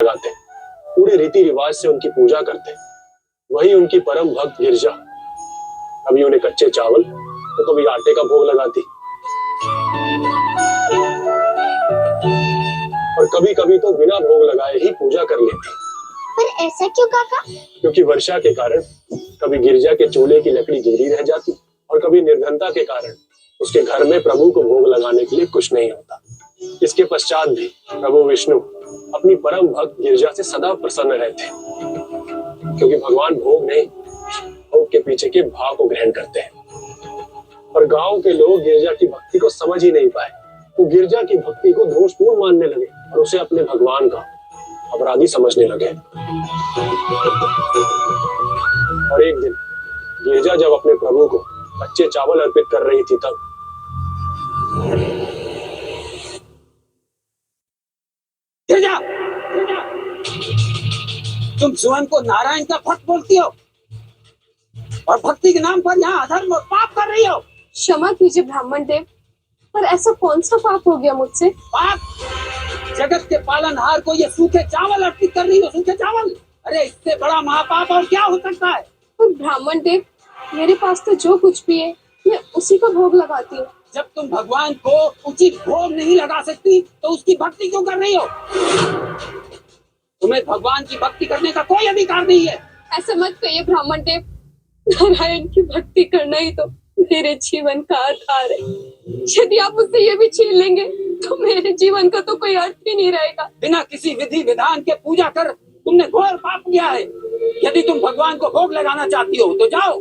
लगाते, पूरे रीति रिवाज से उनकी पूजा करते। वही उनकी परम भक्त गिरजा कभी उन्हें कच्चे चावल तो कभी आटे का भोग लगाती, और कभी कभी तो बिना भोग लगाए ही पूजा कर लेती। पर ऐसा क्यों काका? क्योंकि वर्षा के कारण कभी गिरजा के चूल्हे की लकड़ी गीली रह जाती, और कभी निर्धनता के कारण उसके घर में प्रभु को भोग लगाने के लिए कुछ नहीं होता। इसके पश्चात भी प्रभु विष्णु अपनी परम भक्त गिरजा से सदा प्रसन्न रहते, क्योंकि भगवान भोग नहीं, भोग के पीछे के भाव को ग्रहण करते हैं। और गांव के लोग गिरजा की भक्ति को समझ ही नहीं पाए। वो गिरजा की भक्ति को दोषपूर्ण मानने लगे और उसे अपने भगवान का अपराधी समझने लगे। और एक दिन गिरजा जब अपने प्रभु को कच्चे चावल अर्पित कर रही थी, तब गिरजा, तुम स्वयं को नारायण का भक्त बोलती हो और भक्ति के नाम पर यहाँ अधर्म और पाप कर रही हो। क्षमा कीजिए ब्राह्मण देव, पर ऐसा कौन सा पाप हो गया मुझसे? पाप? जगत के पालनहार को ये सूखे चावल अर्पित कर रही हो। सूखे चावल? अरे इससे बड़ा महापाप और क्या हो सकता है? पर ब्राह्मण देव, मेरे पास तो जो कुछ भी है मैं उसी का भोग लगाती हूँ। जब तुम भगवान को उचित भोग नहीं लगा सकती तो उसकी भक्ति क्यों कर रही हो? तुम्हें भगवान की भक्ति करने का कोई अधिकार नहीं है। ऐसा मत कहिए ब्राह्मण देव, नारायण की भक्ति करना ही तो मेरे जीवन का आधार है। यदि आप मुझसे ये भी छीन लेंगे तो मेरे जीवन का तो कोई अर्थ ही नहीं रहेगा। बिना किसी विधि विधान के पूजा कर तुमने घोर पाप किया है। यदि तुम भगवान को भोग लगाना चाहती हो तो जाओ,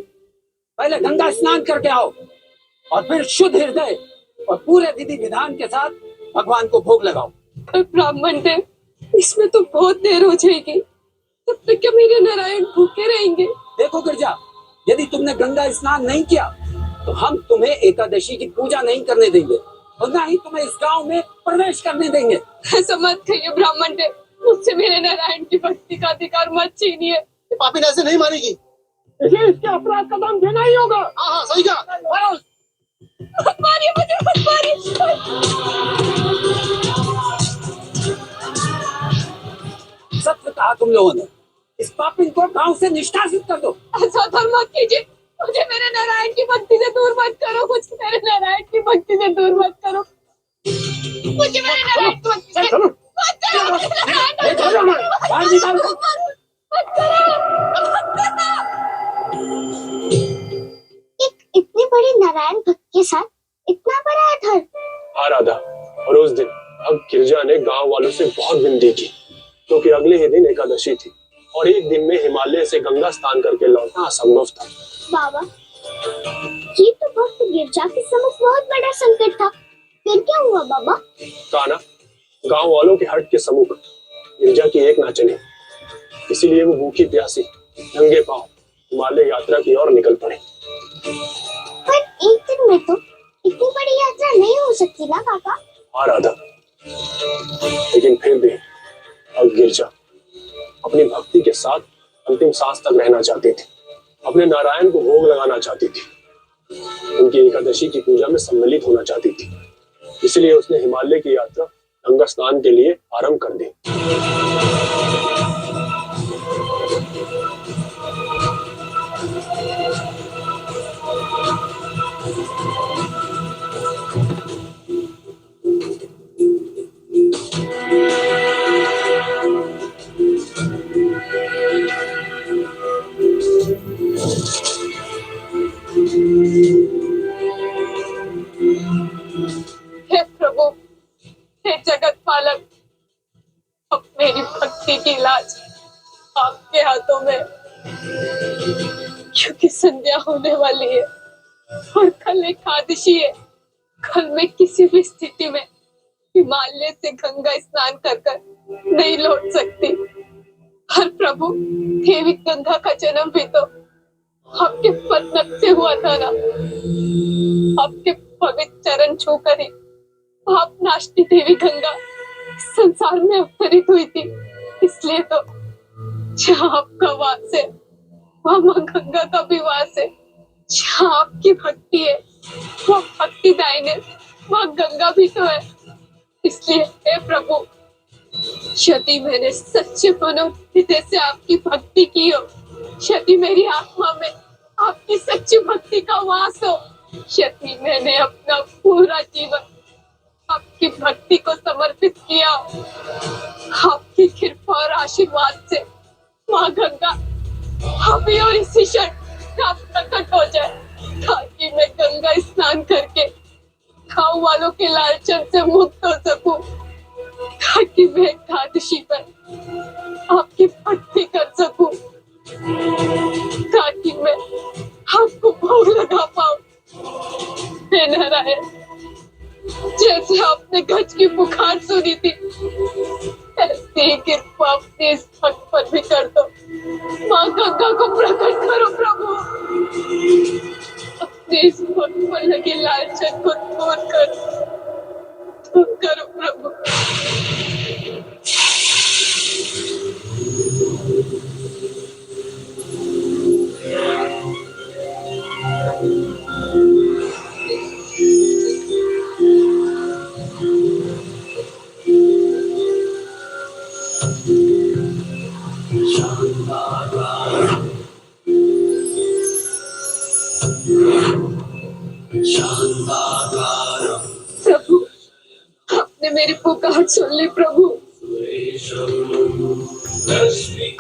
पहले गंगा स्नान करके आओ और फिर शुद्ध हृदय और पूरे विधि विधान के साथ भगवान को भोग लगाओ। पर ब्राह्मण देव, इसमें तो बहुत देर हो जाएगी, तब तक क्या मेरे नारायण भूखे रहेंगे? देखो गिरजा, यदि तुमने गंगा स्नान नहीं किया तो हम तुम्हें एकादशी की पूजा नहीं करने देंगे और ना ही तुम्हें इस गांव में प्रवेश करने देंगे। ऐसा मत कहिए ब्राह्मण देव, मुझसे मेरे नारायण की भक्ति का अधिकार मत छीनिए। पापी ऐसे नहीं मानेगी, इसके अपराध का दाम देना ही होगा। हाँ सही कहा। मत मारिए मुझे, मत मारिए। सत्य कहा तुम लोगों ने। इस पापी को गांव से निष्कासित कर दो। ऐसा धर्म मत कीजिए, मुझे मेरे नारायण की भक्ति से दूर मत करो। मुझे मेरे नारायण की भक्ति से दूर मत करो। मुझे मेरे नारायण की भक्ति से मत करो। बाहर निकालो। इतनी बड़ी नारायण भक्त के साथ इतना बड़ा अधर्म। हाँ राधा, और उस दिन अब गिरजा ने गांव वालों से बहुत विनती की, क्योंकि अगले ही दिन एकादशी थी और एक दिन में हिमालय से गंगा स्नान करके लौटना असंभव था। बाबा, ये तो भक्त गिरजा के सम्मुख बहुत बड़ा संकट था। फिर क्या हुआ बाबा? काना, गांव वालों के हट के सम्मुख गिरजा की एक ना चली, इसीलिए वो भूखी प्यासी नंगे पांव हिमालय यात्रा की ओर निकल पड़े। पर एक दिन में तो इतनी बड़ी यात्रा नहीं हो सकती ना काका? हाँ राधा, लेकिन फिर भी अब गिरजा अपनी भक्ति के साथ अंतिम सांस तक रहना चाहती थी, अपने नारायण को भोग लगाना चाहती थी, उनकी एकादशी की पूजा में सम्मिलित होना चाहती थी। इसलिए उसने हिमालय की यात्रा गंगा स्नान के लिए आरंभ कर दी। हे प्रभु, हे जगत पालक, अब मेरी भक्ति की लाज आपके हाथों में, क्योंकि संध्या होने वाली है और कल एकादशी है। कल मैं किसी भी स्थिति में हिमालय से गंगा स्नान कर कर नहीं लौट सकती। हर प्रभु, देवी गंगा का जन्म भी तो आपके पदनख से हुआ था ना। आपके पवित्र चरण छूकर ही पाप नाशती देवी गंगा संसार में अवतरित हुई थी। इसलिए तो जहाँ आपका वास है वहाँ माँ गंगा का भी वास है। जहाँ आपकी भक्ति है वहाँ भक्ति दायिनी माँ गंगा भी तो है। इसलिए हे प्रभु, यदि मैंने सच्चे मनोहृदय से आपकी भक्ति की हो, यदि मेरी आत्मा में आपकी सच्ची भक्ति का वास हो, यदि मैंने अपना पूरा जीवन आपकी भक्ति को समर्पित किया हो, आपकी कृपा और आशीर्वाद से माँ गंगा अभी और इसी क्षण आप प्रकट हो जाए, ताकि मैं गंगा स्नान करके गाँव वालों के लालचन से मुक्त हो सकूं, ताकि मैं एकादशी पर आपकी भक्ति कर सकूं, ताकि मैं आपको भोग लगा पाऊं। हे नारायण, जैसे आपने गज की पुकार सुनी थी, ऐसे ही कृपा अपने इस भक्त पर भी कर दो। माँ गंगा को प्रकट करो प्रभु, अपने इस भक्त पर लगे लालचन को दूर करो प्रभु। प्रभु, आपने मेरी पुकार सुन ली प्रभु,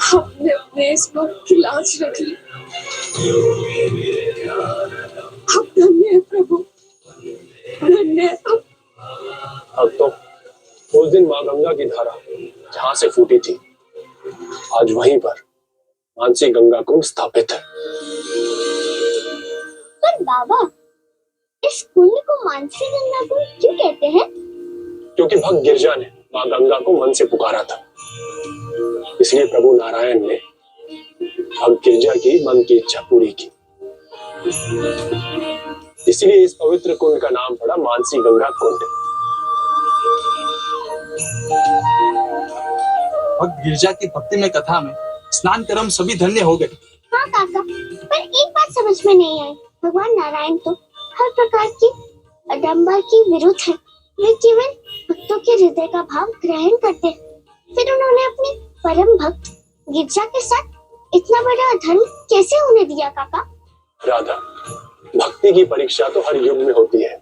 आपने अपने इस भक्त की लाज रख ली। आप धन्य है प्रभु, धन्य है। भक्तों, उस दिन माँ गंगा की धारा जहां से फूटी थी, आज वहीं पर मानसी गंगा कुंड स्थापित है। पर बाबा, इस कुंड को मानसी गंगा कुंड क्यों कहते हैं? क्योंकि भक्त गिरजा ने माँ गंगा को मन से पुकारा था, इसलिए प्रभु नारायण ने भक्त गिरजा की मन की इच्छा पूरी की। इसलिए इस पवित्र कुंड का नाम पड़ा मानसी गंगा कुंड। भक्त गिरजा की भक्ति में कथा में स्नान कर हम सभी धन्य हो गए। हाँ काका, पर एक बात समझ में नहीं आई, भगवान नारायण तो हर प्रकार की अडंबर की विरुद्ध है। वे केवल भक्तों के हृदय का भाव ग्रहण करते, फिर उन्होंने अपनी परम भक्त गिरजा के साथ इतना बड़ा अधर्म कैसे होने दिया काका? राधा, भक्ति की परीक्षा तो हर युग में होती है।